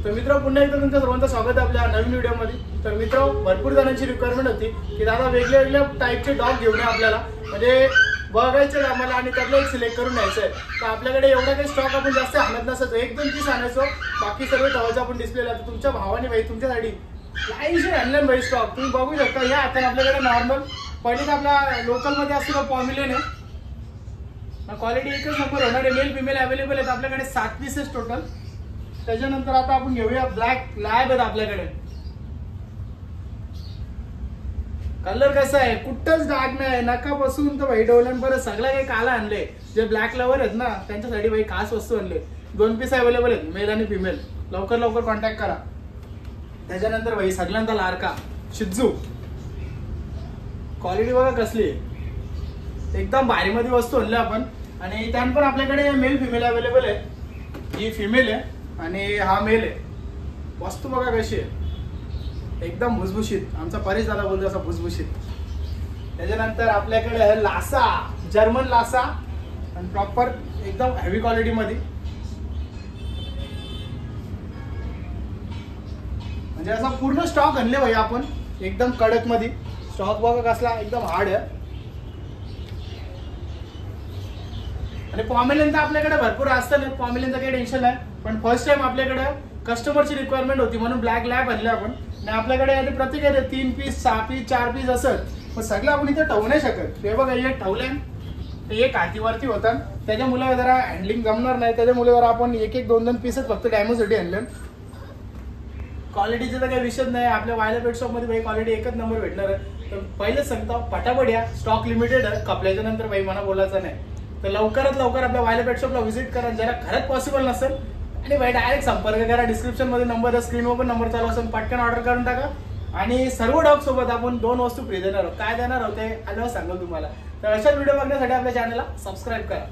तर मित्र पुन्हा एकदा तुमचं सर्वांचं स्वागत आहे आपल्या नवीन व्हिडिओमध्ये। तर मित्र भरपूर जणांची रिक्वायरमेंट होती की दादा वेगळ्या वेगळ्या टाईपचे डॉग घेऊन आपल्याला म्हणजे बघायचे आम्हाला आणि त्यातलं एक सिलेक्ट करून न्यायचं आहे। तर आपल्याकडे एवढा काही स्टॉक आपण जास्त आणत नसतो, 1-2 पीस आणायचो, बाकी सर्व ठेवायचं आपण डिस्प्लेला। तर तुमच्या भावाने भाई तुमच्यासाठी काहीशे आणलं भाई स्टॉक तुम्ही बघू शकता। या आता आपल्याकडे नॉर्मल पहिले आपला लोकलमध्ये असतो पॉम्युलियन आहे, क्वालिटी एकच नंबर होणार आहे। मेल फिमेल अवेलेबल आहेत आपल्याकडे 7 पीसेस टोटल। त्याच्यानंतर आता आपण घेऊया ब्लॅक लॅब आहेत आपल्याकडे। कलर कसा आहे, कुठंच डाग नाही, नकापासून तर भाई डोळ्यांपर्यंत सगळं काही काला आणले। जे ब्लॅक लवर आहेत ना त्यांच्यासाठी भाई खास वस्तू आणले। 2 पीस अवेलेबल आहेत मेल आणि फिमेल, लवकर लवकर कॉन्टॅक्ट करा। त्याच्यानंतर भाई सगळ्यांचा लाडका शिजू, क्वालिटी बघा कसली आहे, एकदम भारी मध्ये वस्तू आणल्या आपण। आणि त्यान पण आपल्याकडे मेल फिमेल अवेलेबल आहे। ही फिमेल आहे आणि हा मेल आहे। वस्तू बघा कशी आहे, एकदम भुसभुशीत, आमचा परेश दादा बोलतो असा भुसभुशीत। त्याच्यानंतर आपल्याकडे आहे लासा, जर्मन लासा आणि प्रॉपर एकदम हेवी क्वालिटी मध्ये, म्हणजे असा पूर्ण स्टॉक आणले भाई आपण एकदम कडक मध्ये। स्टॉक बघा कसला एकदम हार्ड आहे। आणि पॉम्युलियन तर आपल्याकडे भरपूर असतं ना, पॉम्युलियनचं काही टेन्शन नाही, पण फर्स्ट टाइम आपल्याकडे कस्टमरची रिक्वायरमेंट होती म्हणून ब्लॅक लॅब आणले आपण। आणि आपल्याकडे प्रत्येक 3 पीस 6 पीस 4 पीस असत, पण सगळं आपण इथे ठेवू नाही शकत। हे बघा एक ठेवलंय, ते एक हातीवरती होतं, त्याच्यामुळे जरा हँडलिंग जमणार नाही, त्याच्यामुळे जरा आपण 1-2 पीसच फक्त डॅमोसाठी आणले। क्वालिटीचा तर काही विषय नाही, आपल्या वायला पेट शॉप मध्ये भाई क्वालिटी एकच नंबर भेटणार आहे। तर पहिलेच सांगतो फटाफट या, स्टॉक लिमिटेड आहे, कपल्याच्या नंतर भाई मला बोलायचं नाही। तर लवकरात लवकर आपल्या वायला पेट शॉपला व्हिजिट करा, जरा खरंच पॉसिबल नसेल आणि भाई डायरेक्ट संपर्क करा। डिस्क्रिप्शन मध्ये नंबर आहे, स्क्रीनवर पण नंबर चालू असेल, पटकन ऑर्डर करून टाका। आणि सर्व डॉग सोबत आपण 2 वस्तू फ्री देणार आहोत, काय देणार आहोत ते आल्यावर सांगू तुम्हाला। तर अशा व्हिडिओ बघण्यासाठी आपल्या चॅनलला सबस्क्राईब करा।